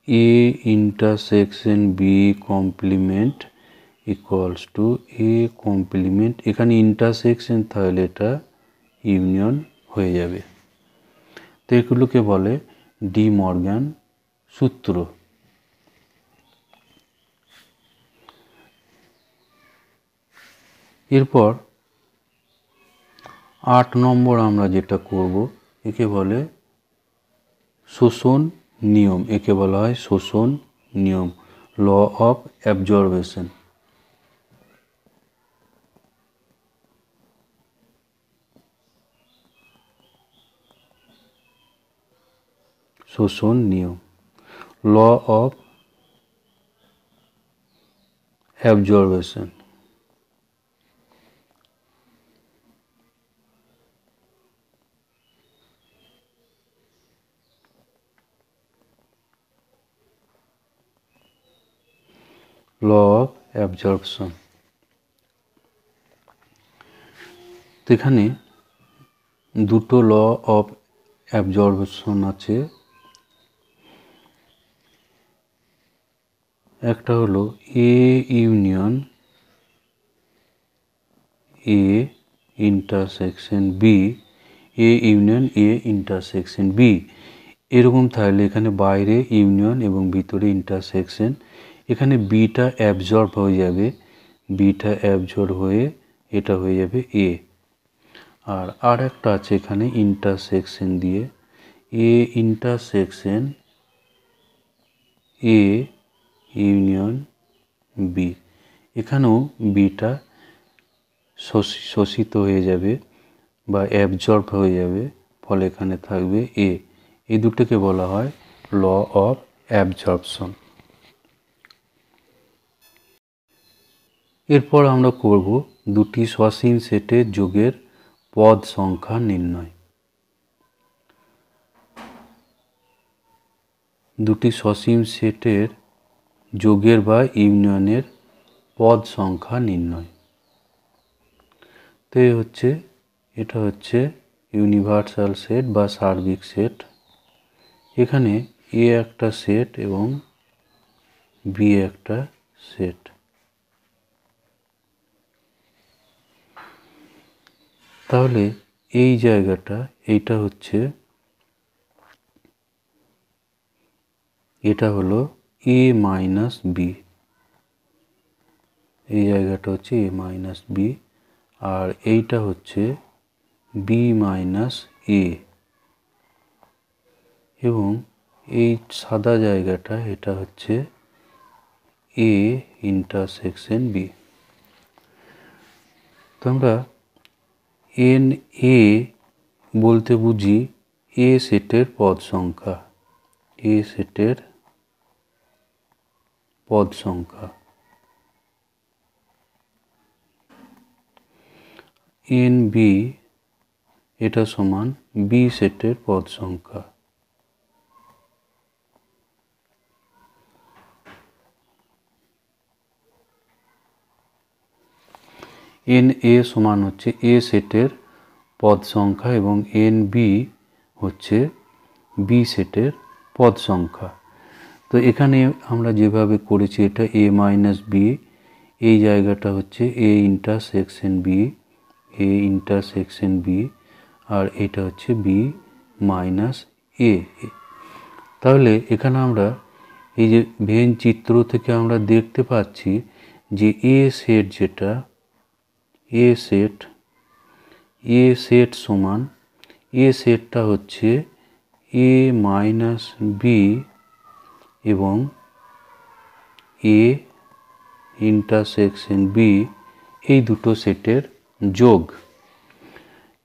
A intersection B complement equals to A complement, এখানে ইন্টারসেকশন তাহলে এটা ইউনিয়ন হয়ে যাবে। তো এগুলোকে বলে ডি মর্গান সূত্র। এরপর 8 নম্বর আমরা যেটা করব একে বলে শোষণ নিয়ম। একে বলা হয় শোষণ নিয়ম, ল অফ অ্যাবজর্বেশন। শোষণ নিয়ম, law of absorption. Law of absorption. এখানে দুটো ল অফ অ্যাবজর্পশন আছে। একটা হলো A union A intersection B A union A intersection B. এরকম থাকলে এখানে বাইরে ইউনিয়ন এবং ভিতরে ইন্টারসেকশন, এখানে বিটা অ্যাবজর্ব হয়ে যাবে, বিটা অ্যাবজর্ব হয়ে এটা হয়ে যাবে এ। আর একটা আছে এখানে ইন্টারসেকশন দিয়ে, A intersection A union B, এখানেও বিটা শোষিত হয়ে যাবে বা অ্যাবজর্ব হয়ে যাবে, ফলে এখানে থাকবে এ। এই দুটোকে বলা হয় ল অফ অ্যাবজর্পশন। এরপর আমরা করব দুটি সসীম সেটের যোগের পদ সংখ্যা নির্ণয়। দুটি সসীম সেটের যোগের বা ইউনিয়নের পদ সংখ্যা নির্ণয়। তো এটা হচ্ছে ইউনিভার্সাল সেট বা সার্বিক সেট। এখানে এ একটা সেট এবং বি একটা সেট। তাহলে এই জায়গাটা, এইটা হচ্ছে, এটা হলো এ মাইনাস বি, এই জায়গাটা হচ্ছে এ মাইনাস বি, আর এইটা হচ্ছে বি মাইনাস এ, এবং এই সাদা জায়গাটা এটা হচ্ছে এ ইন্টারসেকশন বি। তো আমরা এন এ বলতে বুঝি এ সেটের পদ সংখ্যা, এ সেটের পদ সংখ্যা। এন বি এটা সমান বি সেটের পদ সংখ্যা। এন এ সমান হচ্ছে এ সেটের পদ সংখ্যা এবং এন বি হচ্ছে বি সেটের পদ সংখ্যা। তো এখানে আমরা যেভাবে করেছি, এটা এ মাইনাস বি, এই জায়গাটা হচ্ছে A intersection B, A intersection B, আর এটা হচ্ছে বি মাইনাস এ। তাহলে এখানে আমরা এই যে ভেন চিত্র থেকে আমরা দেখতে পাচ্ছি যে এ সেট যেটা, এ সেট সমান, এ সেটটা হচ্ছে এ মাইনাস বি এবং এ ইন্টারসেকশন বি, এই দুটো সেটের যোগ।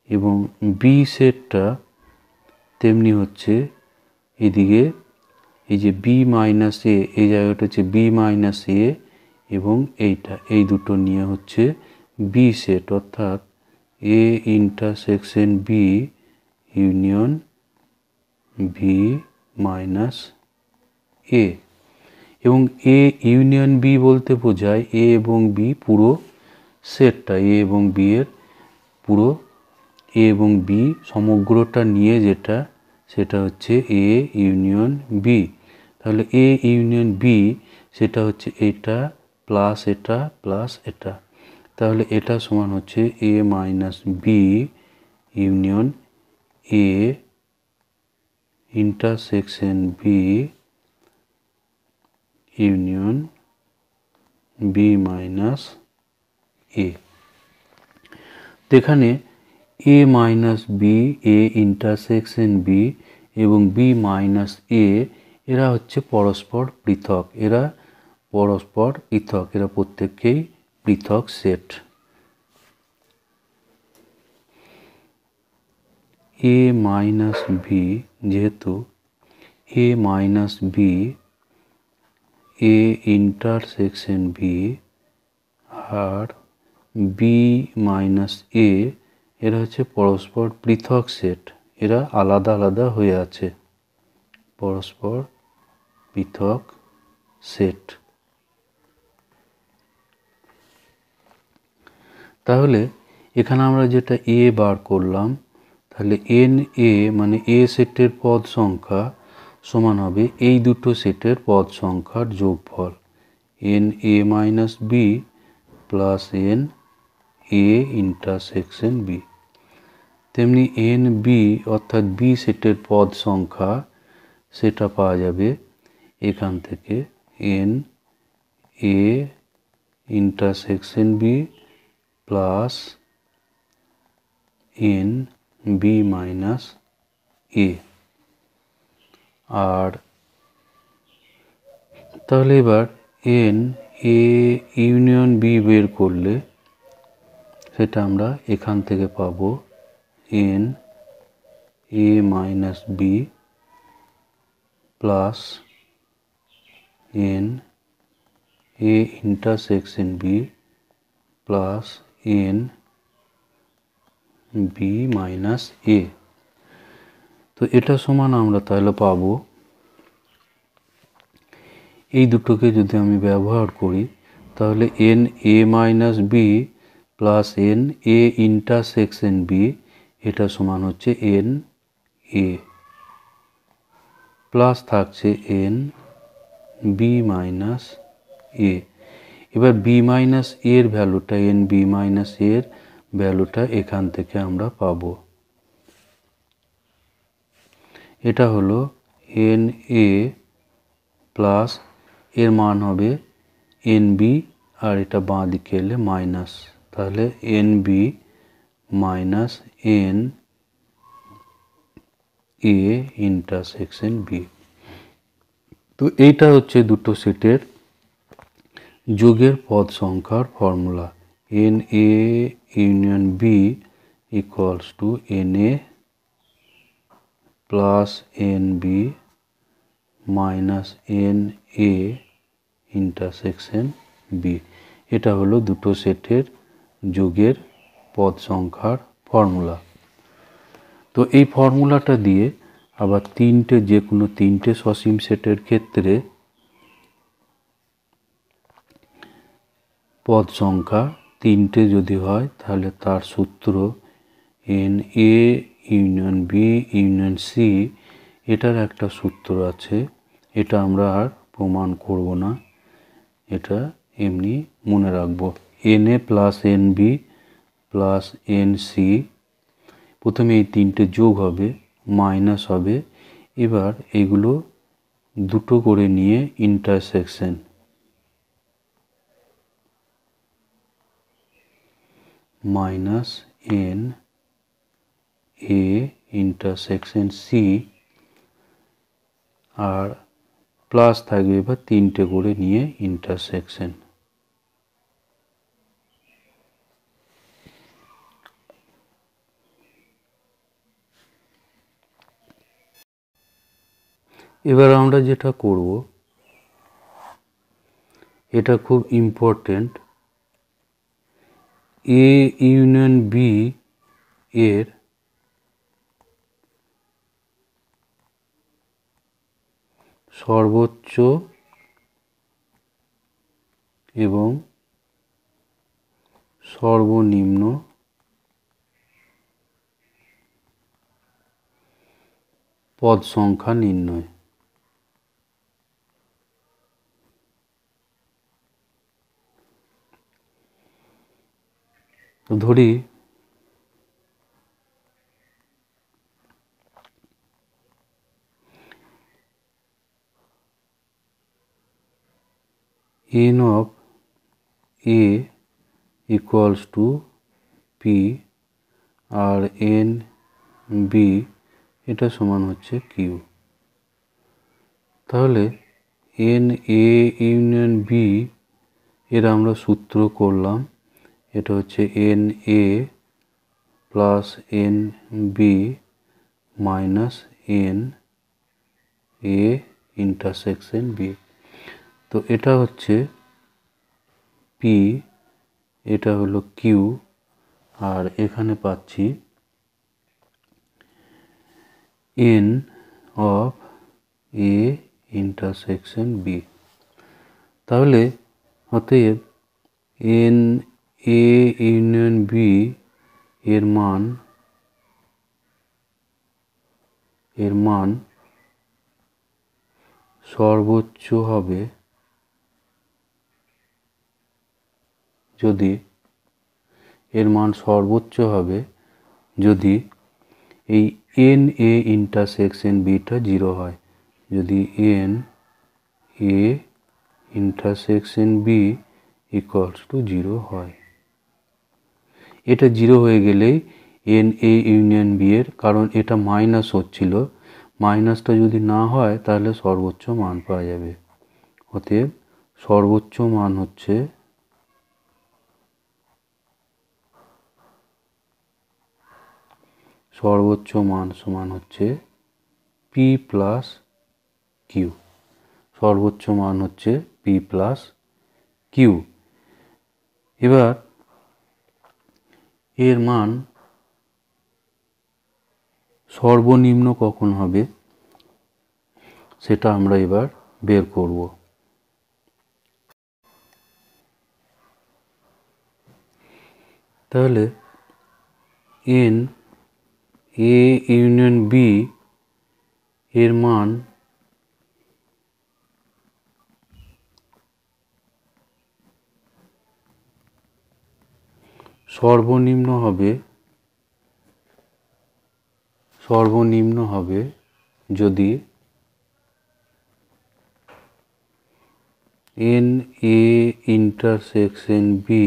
এবং বি সেটটা তেমনি হচ্ছে এদিকে এই যে বি মাইনাস এ, এই জায়গাটা হচ্ছে বি মাইনাস এ, এবং এইটা, এই দুটো নিয়ে হচ্ছে বি সেট, অর্থাৎ A intersection B union B minus A. এবং এ ইউনিয়ন বি বলতে বোঝায় এ এবং বি পুরো সেটটা, এ এবং বি এর পুরো, এ এবং বি সমগ্রটা নিয়ে যেটা, সেটা হচ্ছে এ ইউনিয়ন বি। তাহলে এ ইউনিয়ন বি সেটা হচ্ছে এটা প্লাস এটা প্লাস এটা, তাহলে এটা সমান হচ্ছে A minus B union A intersection B union B minus A. এখানে A minus B, A intersection B এবং বি মাইনাস এ, এরা হচ্ছে পরস্পর পৃথক, এরা পরস্পর পৃথক, এরা প্রত্যেককেই পৃথক সেট। এ মাইনাস বি, যেহেতু A minus B, A intersection B আর বি মাইনাস এ, এরা হচ্ছে পরস্পর পৃথক সেট, এরা আলাদা আলাদা হয়ে আছে, পরস্পর পৃথক সেট। তাহলে এখানে আমরা যেটা এ বার করলাম, তাহলে এন এ মানে এ সেটের পদ সংখ্যা সমান হবে এই দুটো সেটের পদ সংখ্যার যোগফল, n A minus B plus N A intersection B. তেমনি এন বি অর্থাৎ বি সেটের পদ সংখ্যা সেটা পাওয়া যাবে এখান থেকে n A intersection B plus N B minus A. আর তাহলে এবার এন এ ইউনিয়ন বি বের করলে সেটা আমরা এখান থেকে পাবো n A minus B plus N A intersection B plus N B minus A. তো এটা সমান আমরা তাহলে পাবো, এই দুটোকে যদি আমি ব্যবহার করি তাহলে N A minus B plus N A intersection B এটা সমান হচ্ছে এন এ প্লাস থাকছে এন বি মাইনাস এ। এবার বি মাইনাস এর ভ্যালুটা এন বি মাইনাস এর ভ্যালুটা এখান থেকে আমরা পাবো। এটা হলো এন এ প্লাস এর মান হবে এন বি আর এটা বাঁ দিকে এলে মাইনাস, তাহলে N B minus N A intersection B. তো এইটা হচ্ছে দুটো সেটের যোগের পদ সংখ্যার formula. N A union B equals to N A plus N B minus N A intersection B. এটা হলো দুটো সেটের যোগের পদ সংখ্যার ফর্মুলা। তো এই ফর্মুলাটা দিয়ে আবার যে কোনো তিনটে সসীম সেটের ক্ষেত্রে পদ সংখ্যা তিনটে যদি হয় তাহলে তার সূত্র N A union B union C, এটার একটা সূত্র আছে, এটা আমরা আর প্রমাণ করব না, এটা এমনি মনে রাখবো। N A plus N B plus N C, প্রথমে এই তিনটে যোগ হবে মাইনাস হবে, এবার এগুলো দুটো করে নিয়ে intersection minus N A intersection C আর প্লাস থাকবে এবার তিনটে করে নিয়ে ইন্টারসেকশন। এবার আমরা যেটা করব এটা খুব ইম্পর্টেন্ট, এ ইউনিয়ন বি এর সর্বোচ্চ এবং সর্বনিম্ন পদ সংখ্যা নির্ণয়। ধরি n of a equals to p R n b এটা সমান হচ্ছে q। তাহলে n a ইউনিয়ন b এর আমরা সূত্র করলাম, এটা হচ্ছে n a plus n b minus n a intersection b। তো এটা হচ্ছে p, এটা হলো q, আর এখানে পাচ্ছি n of a intersection b। তাহলে অতএব n a ইউনিয়ন b এর মান সর্বোচ্চ হবে যদি এই এন এ ইন্টারসেকশন বিটা 0 হয়। যদি N A intersection B equals to 0 হয়, এটা 0 হয়ে গেলেই এন এ ইউনিয়ন বি এর, কারণ এটা মাইনাস হচ্ছিল, মাইনাসটা যদি না হয় তাহলে সর্বোচ্চ মান পাওয়া যাবে। অতএব সর্বোচ্চ মান হচ্ছে সমান হচ্ছে পি প্লাস কিউ। সর্বোচ্চ মান হচ্ছে পি প্লাস কিউ। এবার এর মান সর্বনিম্ন কখন হবে সেটা আমরা এবার বের করব। তাহলে এন এ ইউনিয়ন বি এর মান সর্বনিম্ন হবে যদি এন এ ইন্টারসেকশন বি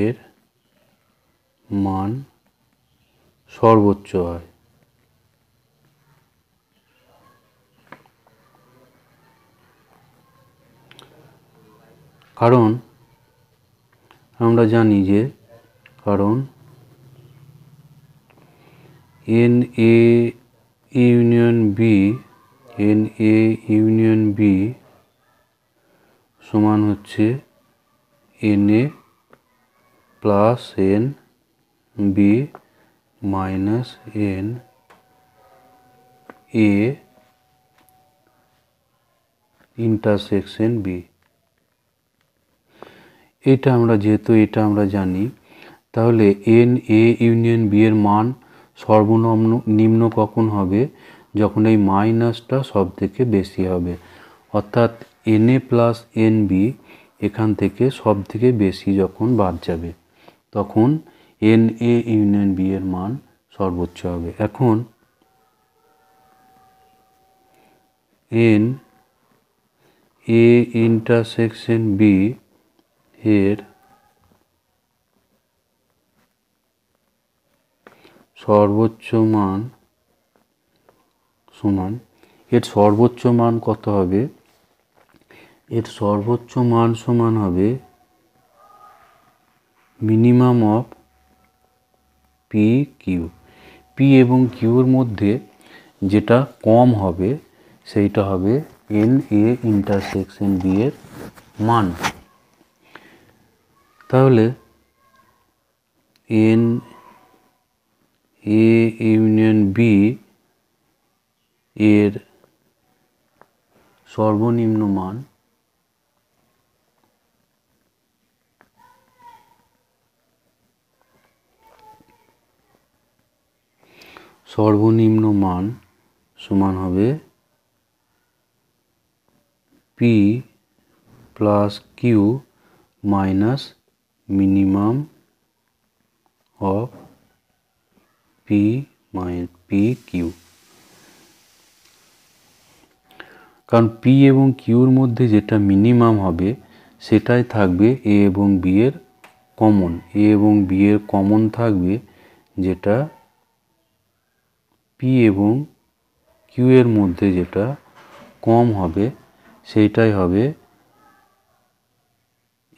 এর মান সর্বোচ্চ হয়। কারণ আমরা জানি যে এন এ ইউনিয়ন বি সমান হচ্ছে N A plus N B minus N A intersection B. এটা আমরা জানি, তাহলে এন এ ইউনিয়ন বি এর মান সর্বনিম্ন কখন হবে? যখন এই মাইনাসটা সব থেকে বেশি হবে, অর্থাৎ N A plus N B এখান থেকে সব থেকে বেশি যখন বাদ যাবে তখন এন এ ইউনিয়ন বি এর মান সর্বোচ্চ হবে। এখন এন এ ইন্টারসেকশন বি এর সর্বোচ্চ মান সমান, এর সর্বোচ্চ মান কত হবে? এর সর্বোচ্চ মান সমান হবে minimum of P Q. P এবং কিউর মধ্যে যেটা কম হবে সেইটা হবে এন এ ইন্টারসেকশন বি এর মান। তাহলে এন এ ইউনিয়ন বি এর সর্বনিম্ন মান সমান হবে P plus Q minus minimum of P Q. কারণ পি এবং কিউর মধ্যে যেটা মিনিমাম হবে সেটাই থাকবে এ এবং বি এর কমন। এ এবং বি এর কমন থাকবে যেটা পি এবং কিউ এর মধ্যে যেটা কম হবে সেইটাই হবে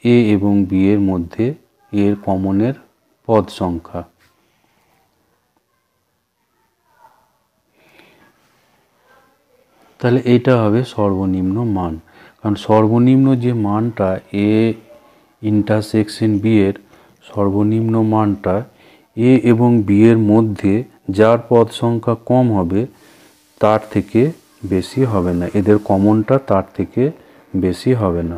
এ এবং বি এর মধ্যে এর কমনের পদ সংখ্যা। তাহলে এইটা হবে সর্বনিম্ন মান, কারণ সর্বনিম্ন যে মানটা এ ইন্টারসেকশন বি এর সর্বনিম্ন মানটা এ এবং বি এর মধ্যে যার পদ সংখ্যা কম হবে তার থেকে বেশি হবে না, এদের কমনটা তার থেকে বেশি হবে না।